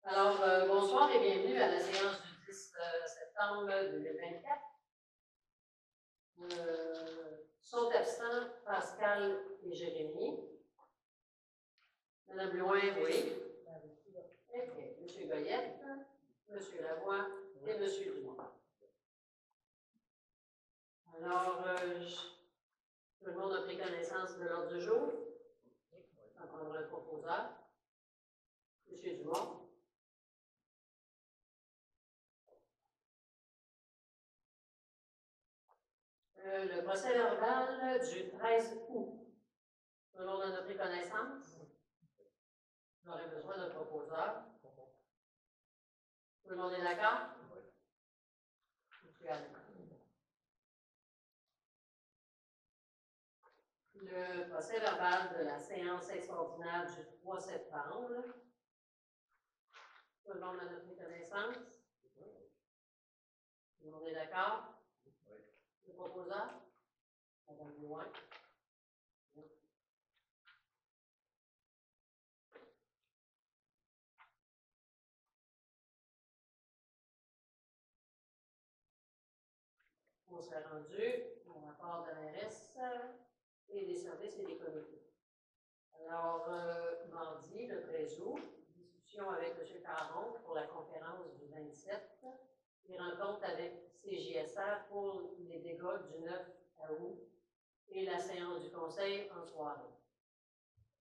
Alors, bonsoir et bienvenue à la séance du 10 septembre 2024. Sont absents Pascal et Jérémy. Madame Loin, oui. Okay. M. Goyette, M. Lavoie et M. Dumont. Alors, tout le monde a pris connaissance de l'ordre du jour. On prendra un proposeur. M. Dumont. Le procès verbal du 13 août. Tout le monde en a pris connaissance? J'aurais besoin d'un proposeur. Tout le monde est d'accord? Le procès verbal de la séance extraordinaire du 3 septembre. Tout le monde en a pris connaissance? Tout le monde est d'accord? Le proposeur? Madame Loin. On s'est rendu au rapport de l'ARS et des services et des comités. Alors, mardi, le 13 août, discussion avec M. Caron pour la conférence du 27 et rencontre avec CJSR pour les dégâts du 9 août et la séance du conseil en soirée.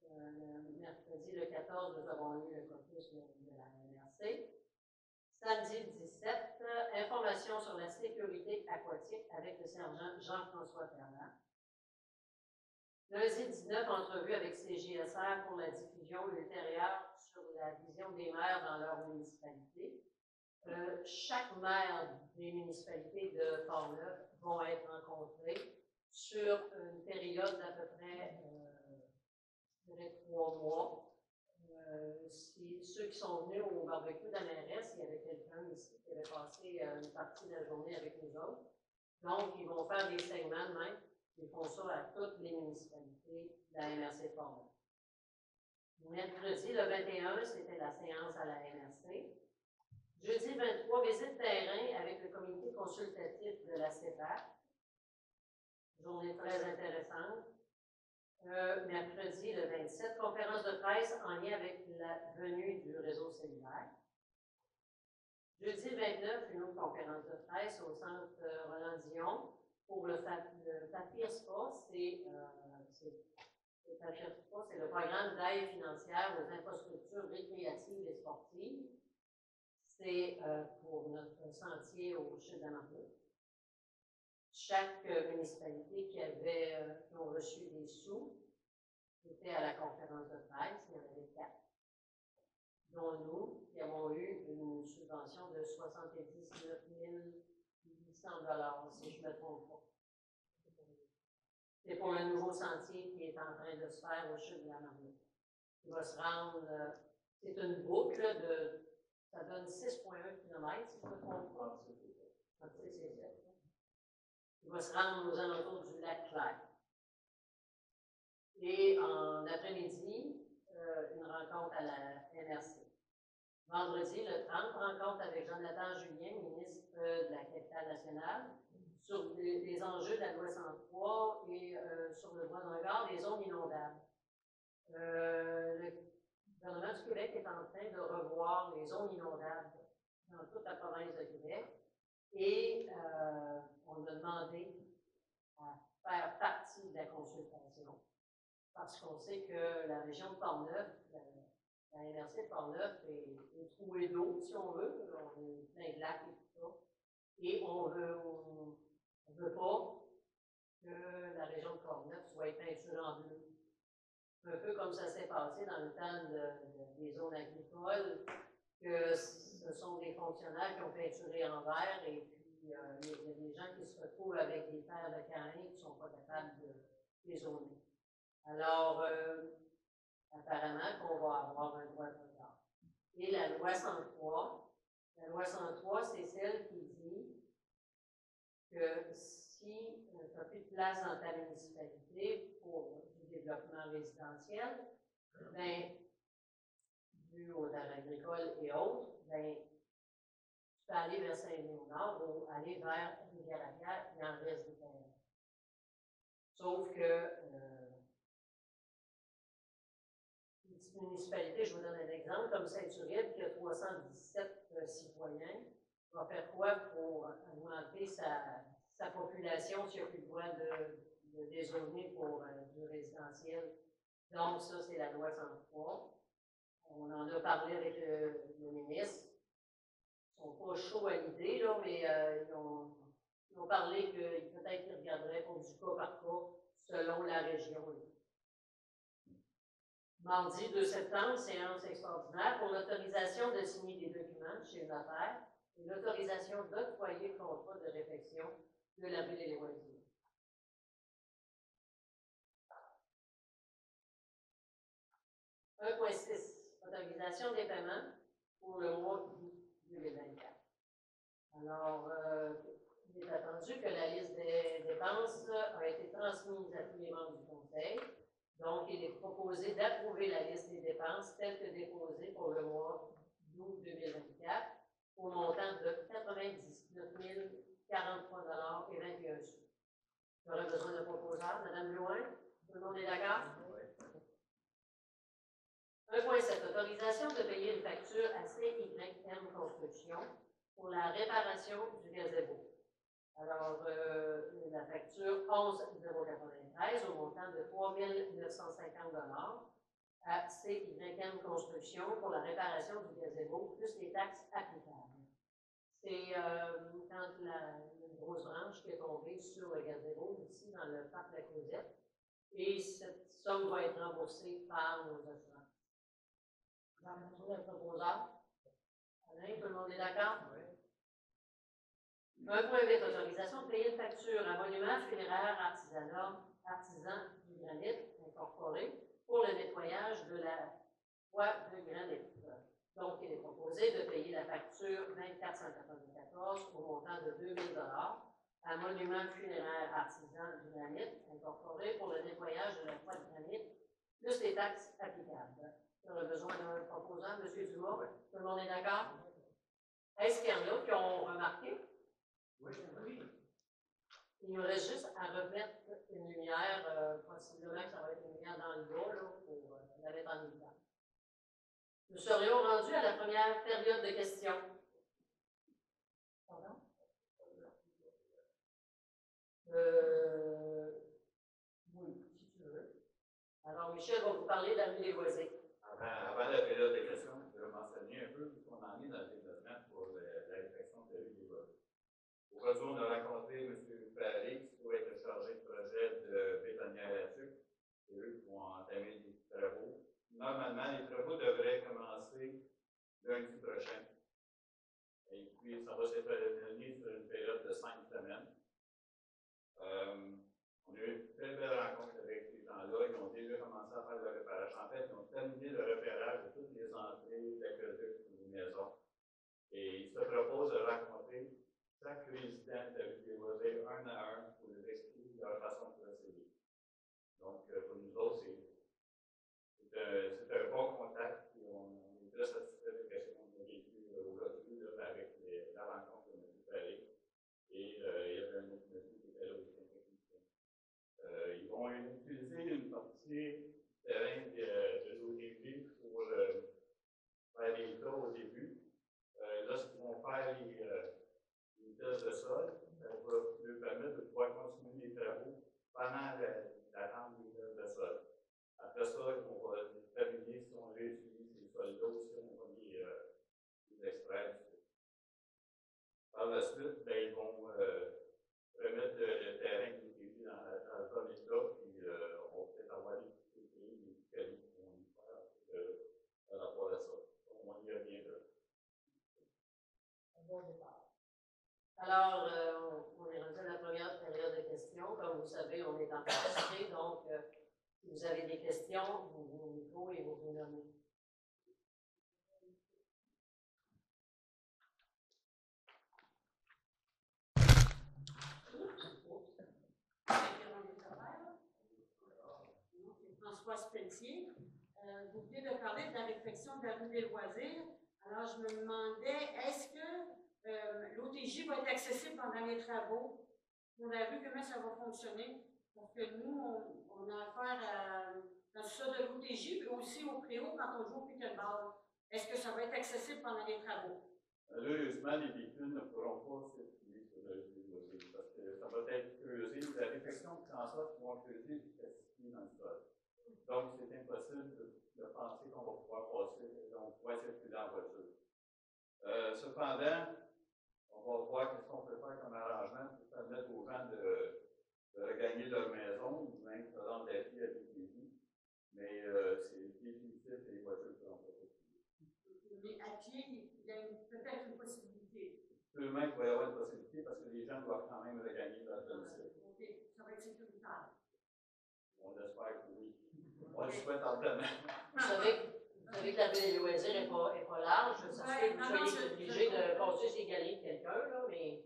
Le mercredi, le 14, nous avons eu le caucus de la MRC. Samedi 17, information sur la sécurité aquatique avec le sergent Jean-François Ferland. Lundi 19, entrevue avec CJSR pour la diffusion ultérieure sur la vision des maires dans leur municipalité. Chaque maire des municipalités de Port-Neuf vont être rencontrés sur une période d'à peu près 3 mois. Ceux qui sont venus au barbecue d'AMRS, il y avait quelqu'un ici qui avait passé une partie de la journée avec nous autres. Donc, ils vont faire des segments de même. Ils font ça à toutes les municipalités de la MRC de Port-Neuf. Mercredi, le 21, c'était la séance à la MRC. Jeudi 23, visite terrain avec le comité consultatif de la CEPAC. Journée très intéressante. Mercredi, le 27, conférence de presse en lien avec la venue du réseau cellulaire. Jeudi 29, une autre conférence de presse au centre Roland-Dion pour le Papir Spa. Le Papir Spa, c'est le programme d'aide financière aux infrastructures récréatives et sportives. C'est pour notre sentier au Chute d'Amargout. Chaque municipalité qui ont reçu des sous était à la conférence de presse, il y en avait 4, dont nous, qui avons eu une subvention de 79 800 $, si je ne me trompe pas. C'est pour le nouveau sentier qui est en train de se faire au Chute de la Marmite. Il va se rendre, c'est une boucle ça donne 6,1 km, si je ne me trompe pas. Il va se rendre aux alentours du lac Clair. Et en après-midi, une rencontre à la MRC. Vendredi, le 30, rencontre avec Jonathan Julien, ministre de la Capitale nationale, sur les enjeux de la loi 103 et sur le droit d'un regard des zones inondables. Le gouvernement du Québec est en train de revoir les zones inondables dans toute la province de Québec et on a demandé à faire partie de la consultation parce qu'on sait que la région de Port-Neuf, la MRC de Port-Neuf est trouée d'eau, si on veut. On est plein de lacs et tout ça. Et on veut pas que la région de Port-Neuf soit peinturée en bleu. Un peu comme ça s'est passé dans le temps des zones agricoles, que ce sont des fonctionnaires qui ont peinturé en vert et puis il y a des gens qui se retrouvent avec des terres de carré qui ne sont pas capables de les zoner. Alors, apparemment qu'on va avoir un droit de regard. Et la loi 103, c'est celle qui dit que si tu n'as plus de place dans ta municipalité pour du développement résidentiel, bien, dû aux terres agricoles et autres, bien, tu peux aller vers Saint-Denis au nord ou aller vers Rivière-la-Pierre, il en reste des terrains. Sauf que les petites municipalités, je vous donne un exemple, comme Saint-Uribe, qui a 317 citoyens, va faire quoi pour augmenter sa population s'il n'y a plus le droit de dézoner pour du résidentiel? Donc, ça, c'est la loi 103. On en a parlé avec le ministre. Ils ne sont pas chauds à l'idée, là, mais ils ont parlé que peut-être qu'ils regarderaient pour du cas par cas selon la région. Mardi 2 septembre, séance extraordinaire pour l'autorisation de signer des documents chez le notaire et l'autorisation d'octroyer le contrat de réfection de la rue des Loisirs. 1.6. Autorisation des paiements pour le mois d'août 2024. Alors, il est attendu que la liste des dépenses a été transmise à tous les membres du Conseil. Donc, il est proposé d'approuver la liste des dépenses telle que déposée pour le mois d'août 2024 au montant de 99 043 et 21 sous. J'aurais besoin d'un proposeur. Madame Blouin, tout le monde est d'accord? Oui. 1.7. Autorisation de payer une facture à CYM Construction pour la réparation du gazebo. Alors, la facture 11,093 au montant de 3 950 à CYM Construction pour la réparation du gazebo, plus les taxes applicables. C'est quand une grosse branche qui est tombée sur le gazebo, ici, dans le parc de la Cosette, et cette somme va être remboursée par nos assurances. Vous avez besoin d'un proposeur? Alain, tout le monde est d'accord? Oui. 1.8. Autorisation de payer une facture à Monument funéraire artisan du granit incorporé pour le nettoyage de la voie de granit. Donc, il est proposé de payer la facture 2494 au montant de 2 000 à Monument funéraire artisan du granit incorporé pour le nettoyage de la voie de granit, plus les taxes applicables. On a besoin d'un proposant, M. Dumas. Oui. Tout le monde est d'accord? Est-ce qu'il y en a qui ont remarqué? Oui. Il nous reste juste à remettre une lumière, possiblement que ça va être une lumière dans le bas, là, pour la mettre en évidence. Nous serions rendus à la première période de questions. Pardon? Oui, si tu veux. Alors, Michel va vous parler de la rue des Loisirs. Avant la période de questions, je vais mentionner un peu où on en est dans le développement pour la réflexion de la rue des Loisirs. Aujourd'hui, on a rencontré M. Paré, qui doit être chargé de projet de bétonnière à sucre. C'est eux qui vont entamer les travaux. Normalement, les travaux devraient commencer lundi prochain. Et puis, ça va s'étalonner sur une période de 5 semaines. On a eu une très belle rencontre avec ces gens-là. Ils ont déjà commencé à faire le repérage. En fait, ils ont terminé le repérage de toutes les entrées d'aqueducs des maisons. Et ils se proposent de rencontrer chaque résident de la rue des Loisirs un à un pour leur expliquer leur façon de procéder. Donc, pour nous autres, c'est un bon contact. Et on est très satisfait de ce qu'on a vécu aujourd'hui avec la rencontre de M. Paré. Et il y avait un autre monsieur qui était là aussi, un technicien. Ils vont utiliser une partie terrain de l'ODP pour faire les tas au début. Lorsqu'ils vont faire les tests de sol, ça va leur permettre de pouvoir continuer les travaux pendant l'attente des tests de sol. Après ça, on va déterminer si on réutilise ces sols-là ou si on va les extraire. Par la suite, ben, ils vont remettre le terrain qui est dans le bon état, puis on va peut-être avoir des petits cailloux qui vont y faire par rapport à ça. On y revient là. Bon départ. Alors, on est rendu à la première période de questions. Comme vous savez, on est enregistré, donc si vous avez des questions, vous venez au micro et vous vous nommez. Pelletier. Vous venez de parler de la réfection de la rue des Loisirs. Alors, je me demandais, est-ce que l'OTJ va être accessible pendant les travaux pour la rue? Comment ça va fonctionner? Parce que nous, on a affaire à ça de l'OTJ, mais aussi au préau quand on joue au pickleball. Est-ce que ça va être accessible pendant les travaux? Malheureusement, les véhicules ne pourront pas circuler sur le rue parce que ça va être creusé. La réflexion qui en sorte qu'ils vont creuser jusqu'à 6 pieds dans le sol. Donc, c'est impossible de penser qu'on va pouvoir passer, on va pouvoir circuler en voiture. Cependant, on va voir qu'est-ce qu'on peut faire comme arrangement pour permettre aux gens de regagner leur maison ou même de rendre la vie avec les vies. Mais c'est définitif et les voitures ne pourront pas circuler. Mais à pied, il y a peut-être une possibilité. Sûrement qu'il va y avoir une possibilité parce que les gens doivent quand même regagner leur domicile. OK, ça va être sécuritaire. On espère que oui. On le souhaite ardemment. Vous savez que la rue des Loisirs n'est pas large. Ça se fait que vous soyez obligé de passer ces galeries de quelqu'un, là, mais.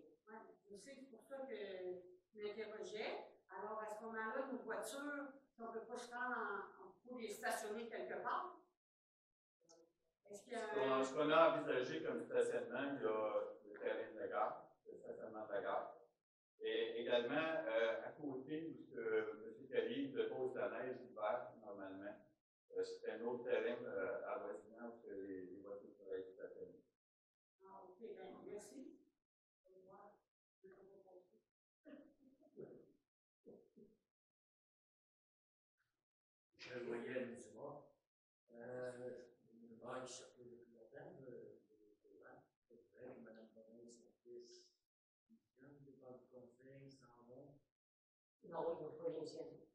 Oui, je sais, c'est pour ça que je m'interrogeais. Alors, à ce moment-là, nos voitures, si on ne peut pas se rendre pour les stationner quelque part. Est-ce qu'il y a Ce qu'on a envisagé comme stationnement, il y a le terrain de la gare, le stationnement de la gare. Et également, à côté où M. Kelly dépose la neige l'hiver, normalement, c'est un autre terrain avoisinant où les voitures pourraient être stationnées. Ah, OK, bien, merci. Je voyais le Dumas. Une vague sortait depuis longtemps, c'est vrai que Mme Bonnet et son fils, ils viennent devant le conseil, ils s'en vont. Non, ils n'ont pas l'initiative.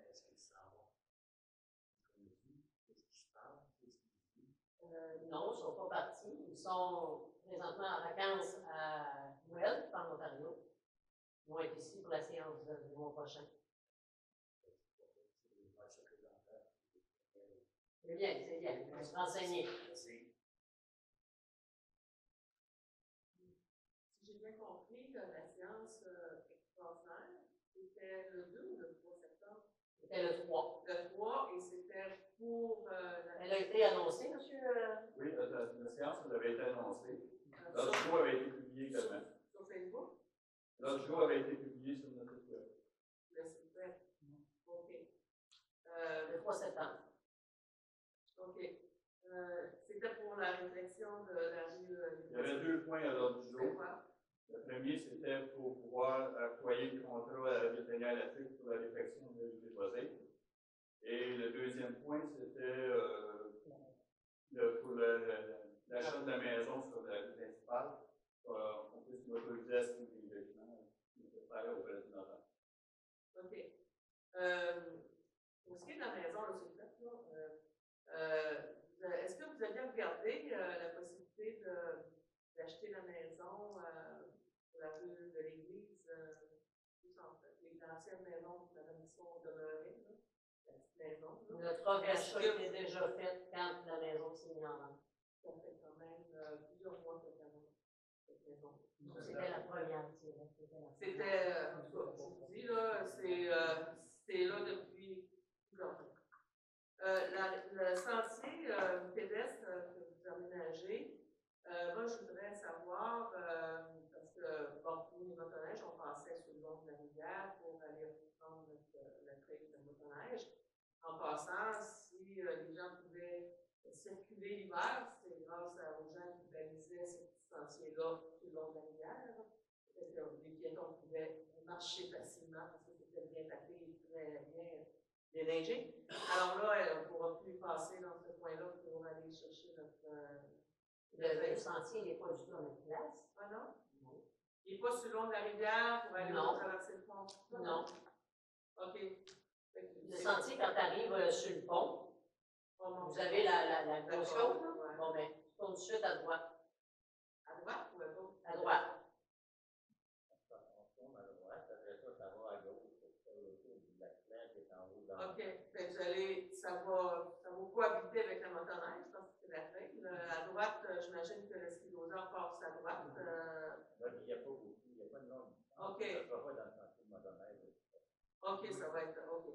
Est-ce qu'ils s'en vont? Qu'est-ce qui se passe? Qu'est-ce qu'ils disent? Non, ils ne sont pas partis. Ils sont présentement en vacances à Noël, en Ontario. Ils vont être ici pour la séance du mois prochain. C'est bien, c'est bien. Il faut se renseigner. Si j'ai bien compris, la séance extraordinaire, c'était le 2 ou le 3 septembre? C'était le 3. Le 3, et c'était pour Elle a été annoncée, monsieur? Oui, la séance avait été annoncée. L'autre jour avait été publié également. Sur Facebook? L'autre jour avait été publié sur notre site web. Le site web. OK. Le 3 septembre. OK. C'était pour la réflexion de la rue. Il y avait 2 points à l'ordre du jour. Quoi? Le premier, c'était pour pouvoir octroyer le contrat à la vétérinaire Lafitte pour la réflexion de la rue des Loisirs. Et le deuxième point, c'était pour l'achat de la maison sur la rue principale. On puisse m'autoriser à signer les documents nécessaires au palais du notaire. OK. Pour ce qui est de la maison, là, c'est fait, là. Est-ce que vous aviez regardé la possibilité d'acheter la maison pour la rue de l'église, juste en fait, les anciennes maisons où Mme Misson demeurait, là, la petite maison? Là. Notre offre d'achat était déjà faite quand la maison s'est mise en vente. Ça fait quand même plusieurs mois que cette maison. C'était la première, c'est vrai. C'était, en tout cas, je vous dis, là, c'est là depuis plusieurs mois. Le sentier pédestre que vous aménagez, moi, je voudrais savoir, parce que, bon, nous, les motoneiges, on passait sur le long de la rivière pour aller prendre notre trail de motoneige. En passant, si les gens pouvaient circuler l'hiver, c'était grâce aux gens qui balisaient ce petit sentier-là tout le long de la rivière. Les piétons pouvaient marcher facilement parce que c'était bien tapé et très bien déneigé. Alors là, on ne pourra plus passer dans ce coin-là pour aller chercher notre. Le sentier n'est pas du tout à notre place. Ah non? Non. Il n'est pas sur le long de la rivière pour aller traverser le pont? Non. OK. Le sentier, quand tu arrives sur le pont, vous avez la grosse côte, là? Ouais. Bon, bien, tu tournes tout de suite à droite. À droite ou à gauche? À droite. OK. Ça va cohabiter avec la motoneige, je pense que c'est la trail. À droite, j'imagine que le skiloseur passe à droite. Il n'y a pas beaucoup, il n'y a pas de long. OK. Ça ne sera pas dans le sentier de motoneige. OK, ça va être. OK.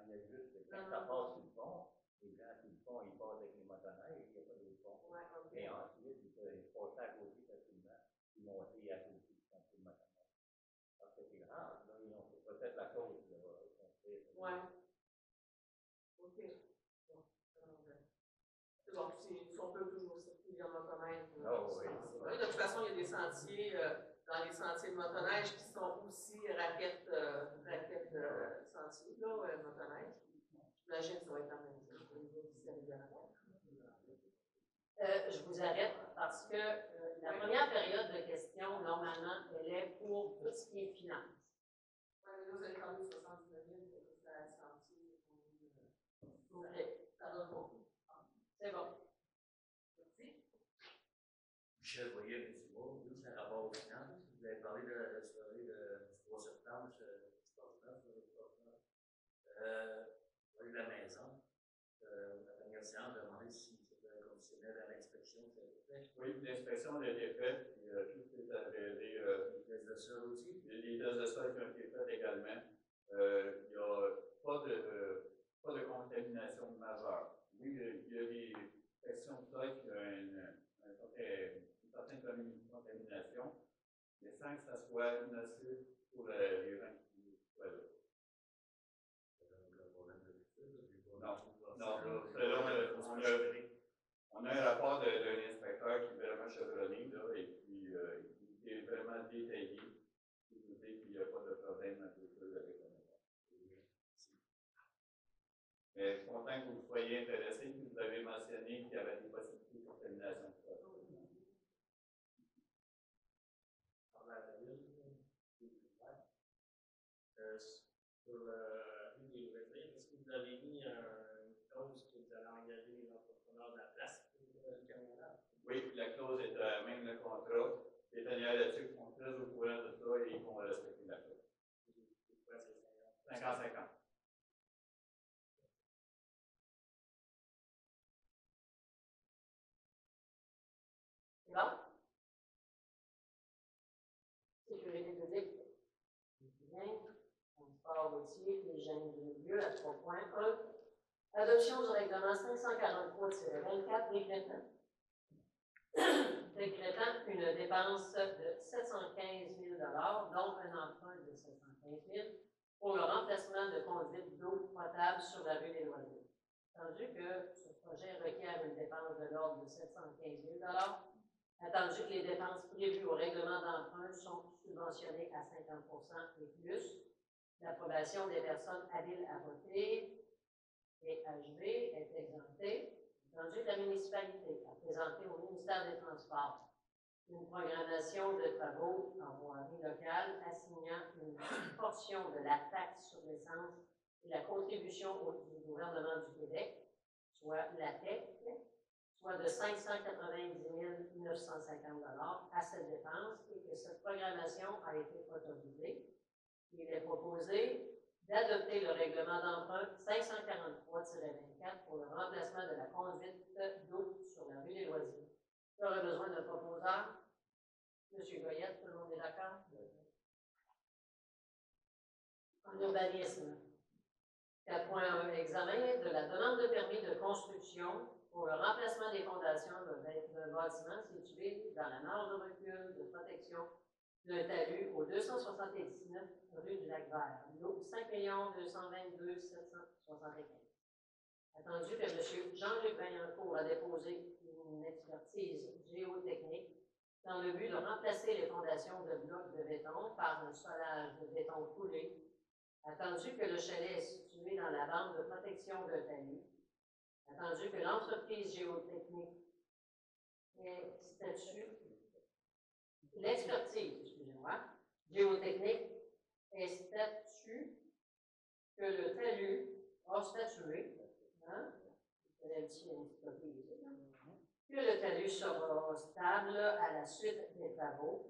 il y a juste, quand ça passe sur le pont, les gens sur le pont, ils passent avec les motoneiges, il n'y a pas d'autre pont. Ouais, ok. Et ensuite, ils peuvent passer à côté facilement, puis monter à côté du pont de motoneige. Parce que c'est grave, là, ils ont peut-être la cause de construire. Ouais. Ok. Bon. C'est bon, si on peut toujours circuler en motoneige. Oh, oui. Oui, de toute façon, il y a des sentiers, dans les sentiers de motoneige qui sont aussi raquettes sentiers, là, motoneige. J'imagine que ça va être la même chose. Je vous arrête parce que la première période de questions, normalement, elle est pour tout ce qui est finance. Oui, mais là, vous avez parlé de 79 000 pour que ça sentier. OK. Ça donne beaucoup. C'est bon. Merci. Michel Voyer, Médimo, oui, c'est un rapport aux finances. Vous avez parlé de la soirée du 3 septembre, de la maison. La dernière séance, demandé si c'était conditionnel à l'inspection, ça a été fait. Oui, l'inspection a été faite, et tout est avéré. Les tests de sol aussi. Les tests de sol qui ont été faits également. Il n'y a pas de contamination majeure. Oui, il y a des questions de sol qui ont une certaine contamination, mais sans que ça soit nocif pour les gens qui soient là. Non, on a un rapport d'un inspecteur qui est vraiment chevronné, là, et puis il est vraiment détaillé. Il vous dit qu'il n'y a pas de problème avec la maison. Mais je suis content que vous soyez intéressé, que vous avez mentionné qu'il y avait des possibilités de contamination. Sur une des voisins, est-ce que vous avez mis une clause que vous allez engager les entrepreneurs de la place pour le camionnage? Oui, la clause est même le contrat. Les tenants là-dessus sont très au courant de ça et ils vont respecter la clause. C'est quoi, c'est 50? 50-50. C'est bon? Sécurité publique. Bien. Transport routier, hygiène du lieu à 3.1. Adoption du règlement 543-24 décrétant une dépense de 715 000 dont un emprunt de 715 000 pour le remplacement de conduites d'eau potable sur la rue des Loisirs. Attendu que ce projet requiert une dépense de l'ordre de 715 000 attendu que les dépenses prévues au règlement d'emprunt sont subventionnées à 50% et plus, l'approbation des personnes habiles à voter et âgées est exemptée. Attendu que la municipalité a présenté au ministère des Transports une programmation de travaux en voirie locale assignant une portion de la taxe sur l'essence et la contribution du gouvernement du Québec, soit la TEC, soit de 590 950 à cette dépense et que cette programmation a été autorisée. Il est proposé d'adopter le règlement d'emprunt 543-24 pour le remplacement de la conduite d'eau sur la rue des Loisirs. Il y aurait besoin d'un proposeur. M. Goyette, tout le monde est d'accord? En urbanisme. 4.1. Examen de la demande de permis de construction pour le remplacement des fondations d'un bâtiment situé dans la marge de recul de protection d'un talus au 279 rue du Lac-Vert, lot 5 222 775. Attendu que M. Jean-Luc Vaillancourt a déposé une expertise géotechnique dans le but de remplacer les fondations de blocs de béton par un solage de béton coulé, attendu que le chalet est situé dans la bande de protection de talus, attendu que l'entreprise géotechnique est statue, l'expertise, excusez-moi, géotechnique est statue que le talus a statué, que le talus sera stable à la suite des travaux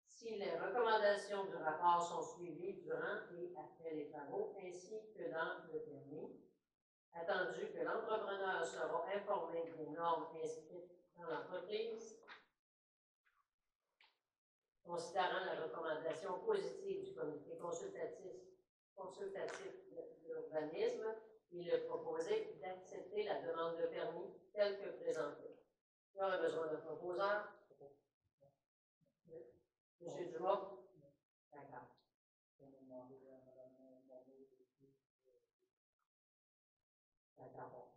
si les recommandations du rapport sont suivies durant et après les travaux, ainsi que dans le permis, attendu que l'entrepreneur sera informé des normes inscrites dans l'entreprise, considérant la recommandation positive du comité consultatif consultatif de l'urbanisme, il est proposé d'accepter la demande de permis telle que présentée. Il y aurait besoin d'un proposeur. Monsieur Dumas? D'accord. D'accord.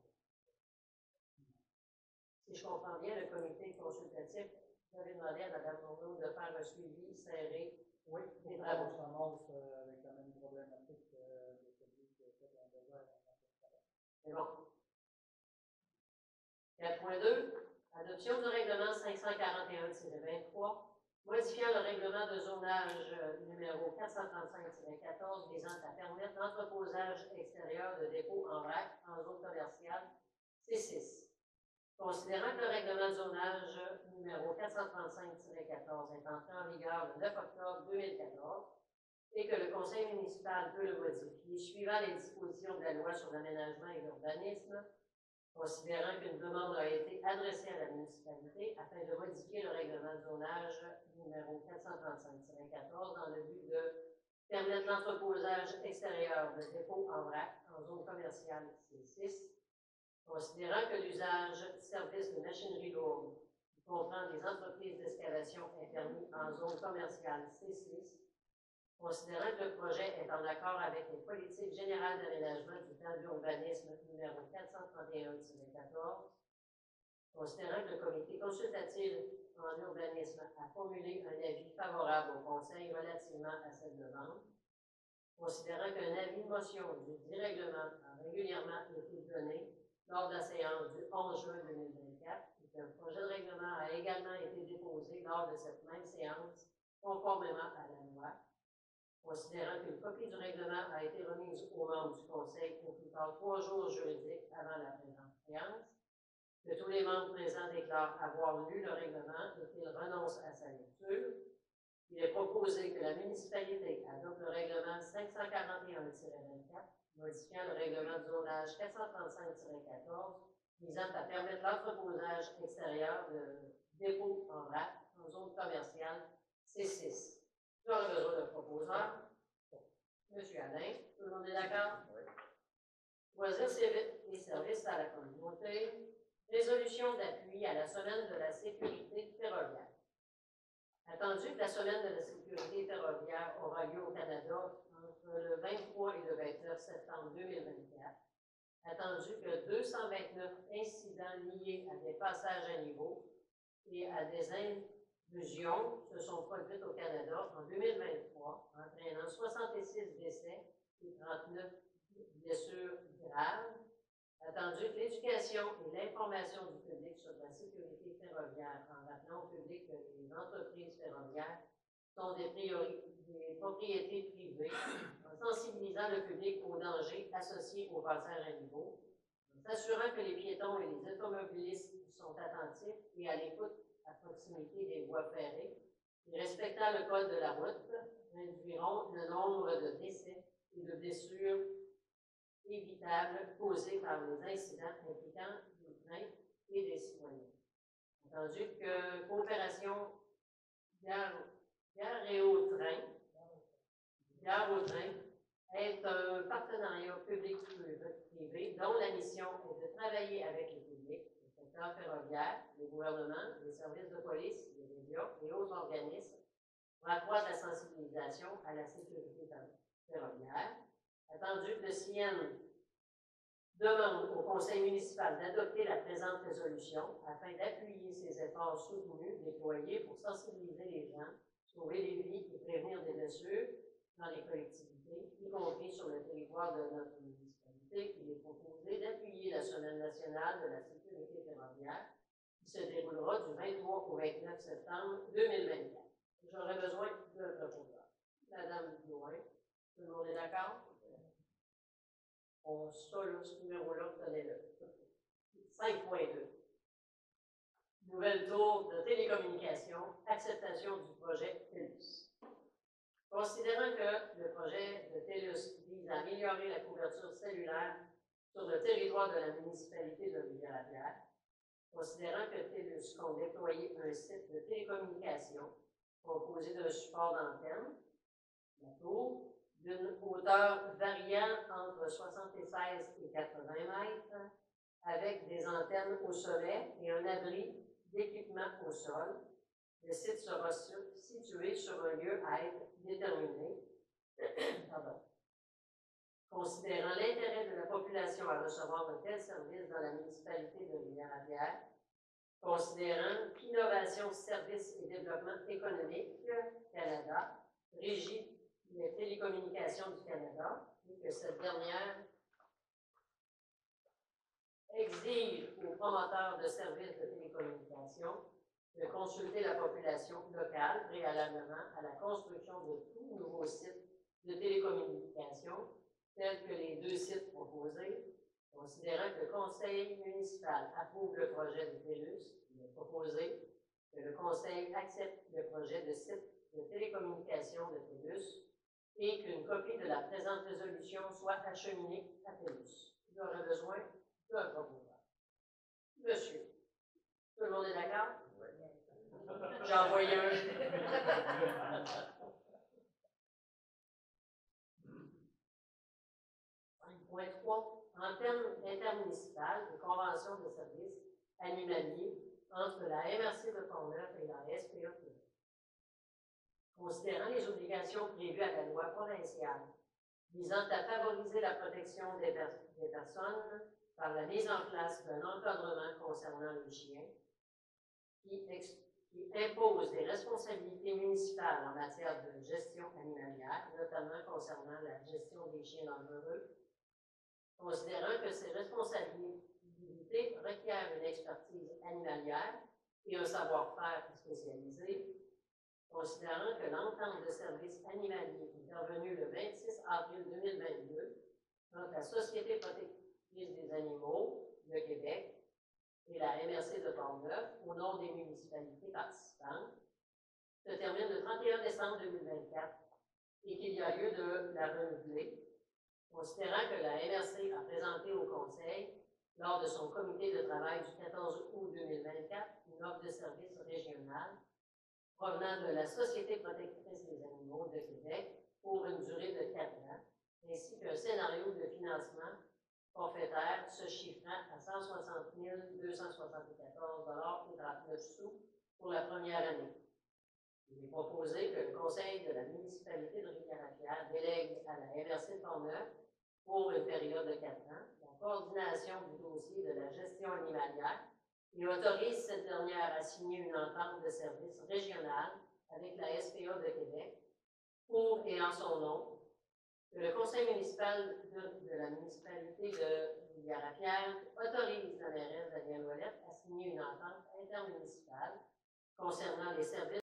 Si je comprends bien, le comité consultatif, vous avez demandé à Mme Monod de faire un suivi serré. Oui, des on travaux. s'annonce avec la même problématique de celui qui a fait un désert. C'est bon. 4.2, adoption du règlement 541-23, modifiant le règlement de zonage numéro 435-14 visant à permettre l'entreposage extérieur de dépôts en vrac en zone commerciale C6. Considérant que le règlement de zonage numéro 435-14 est entré en vigueur le 9 octobre 2014 et que le conseil municipal peut le modifier suivant les dispositions de la loi sur l'aménagement et l'urbanisme, considérant qu'une demande a été adressée à la municipalité afin de modifier le règlement de zonage numéro 435-14 dans le but de permettre l'entreposage extérieur de dépôts en vrac en zone commerciale C6, considérant que l'usage de services de machinerie lourde qui comprend des entreprises d'excavation est permis en zone commerciale C6, considérant que le projet est en accord avec les politiques générales d'aménagement du plan d'urbanisme numéro 431-14, considérant que le comité consultatif en urbanisme a formulé un avis favorable au conseil relativement à cette demande, considérant qu'un avis de motion du dérèglement a régulièrement été donné lors de la séance du 11 juin 2024 et qu'un projet de règlement a également été déposé lors de cette même séance conformément à la loi, considérant qu'une copie du règlement a été remise aux membres du Conseil au plus tard 3 jours juridiques avant la présente séance, que tous les membres présents déclarent avoir lu le règlement et qu'ils renoncent à sa lecture, il est proposé que la municipalité adopte le règlement 541-24, modifiant le règlement de zonage 435-14, visant à permettre l'entreposage extérieur de dépôts en vrac en zone commerciale C6. Tu aurais besoin d'un proposeur. Monsieur Alain, tout le monde est d'accord? Oui. Choisir les services à la communauté. Résolution d'appui à la semaine de la sécurité ferroviaire. Attendu que la semaine de la sécurité ferroviaire aura lieu au Canada entre le 23 et le 29 septembre 2024, attendu que 229 incidents liés à des passages à niveau et à des intrusions se sont produits au Canada en 2023, entraînant 66 décès et 39 blessures graves, attendu que l'éducation et l'information du public sur la sécurité ferroviaire en rappelant au public que les entreprises ferroviaires sont des propriétés privées, en sensibilisant le public aux dangers associés au passage à niveau, en s'assurant que les piétons et les automobilistes sont attentifs et à l'écoute à proximité des voies ferrées, et respectant le code de la route, réduiront le nombre de décès et de blessures évitables causées par les incidents impliquant des trains et des citoyens. Entendu que coopération Gare au train est un partenariat public-privé dont la mission est de travailler avec le public, le secteur ferroviaire, les gouvernements, les services de police, les médias et autres organismes pour accroître la sensibilisation à la sécurité ferroviaire. Attendu que le CIEN demande au conseil municipal d'adopter la présente résolution afin d'appuyer ces efforts soutenus déployés pour sensibiliser les gens, sauver des vies et prévenir des blessures dans les collectivités, y compris sur le territoire de notre municipalité. Il est proposé d'appuyer la Semaine nationale de la sécurité ferroviaire qui se déroulera du 23 au 29 septembre 2024. J'aurais besoin d'un proposeur. Madame Blouin, tout le monde est d'accord? Ce numéro-là, tenez-le. 5.2. Nouvelle tour de télécommunications, acceptation du projet TELUS. Considérant que le projet de TELUS vise à améliorer la couverture cellulaire sur le territoire de la municipalité de Rivière-à-Pierre, considérant que TELUS compte déployer un site de télécommunications composé d'un support d'antenne, la tour, d'une hauteur variant entre 76 et 80 mètres, avec des antennes au sommet et un abri d'équipement au sol. Le site sera situé sur un lieu à être déterminé. Pardon. Considérant l'intérêt de la population à recevoir un tel service dans la municipalité de Rivière-à-Pierre, considérant qu'Innovation, Services et Développement économique Canada régit les télécommunications du Canada et que cette dernière exige aux promoteurs de services de télécommunications de consulter la population locale préalablement à la construction de tout nouveau site de télécommunications tels que les 2 sites proposés, considérant que le conseil municipal approuve le projet de TELUS, il est proposé que le conseil accepte le projet de site de télécommunications de TELUS et qu'une copie de la présente résolution soit acheminée à TELUS. Il aura besoin d'un proposeur. Monsieur, tout le monde est d'accord? Oui. J'en envoyé un. Point 3. Antenne intermunicipale de convention de services animaliers entre la MRC de Portneuf et la SPA. Considérant les obligations prévues à la loi provinciale visant à favoriser la protection des personnes par la mise en place d'un encadrement concernant les chiens qui impose des responsabilités municipales en matière de gestion animalière, notamment concernant la gestion des chiens dangereux, considérant que ces responsabilités requièrent une expertise animalière et un savoir-faire spécialisé, considérant que l'entente de services animaliers intervenue le 26 avril 2022 entre la Société protectrice des animaux de Québec et la MRC de Portneuf, au nom des municipalités participantes, se termine le 31 décembre 2024 et qu'il y a lieu de la renouveler, considérant que la MRC a présenté au Conseil, lors de son comité de travail du 14 août 2024, une offre de service régionale provenant de la Société protectrice des animaux de Québec pour une durée de 4 ans, ainsi qu'un scénario de financement forfaitaire se chiffrant à 160 274,39 $ pour la première année. Il est proposé que le Conseil de la municipalité de Rivière-à-Pierre délègue à la MRC de Portneuf, pour une période de 4 ans, la coordination du dossier de la gestion animalière et autorise cette dernière à signer une entente de service régionale avec la SPA de Québec pour et en son nom, que le conseil municipal de la municipalité de Rivière-à-Pierre autorise la mairesse Danielle Ouellette à signer une entente intermunicipale concernant les services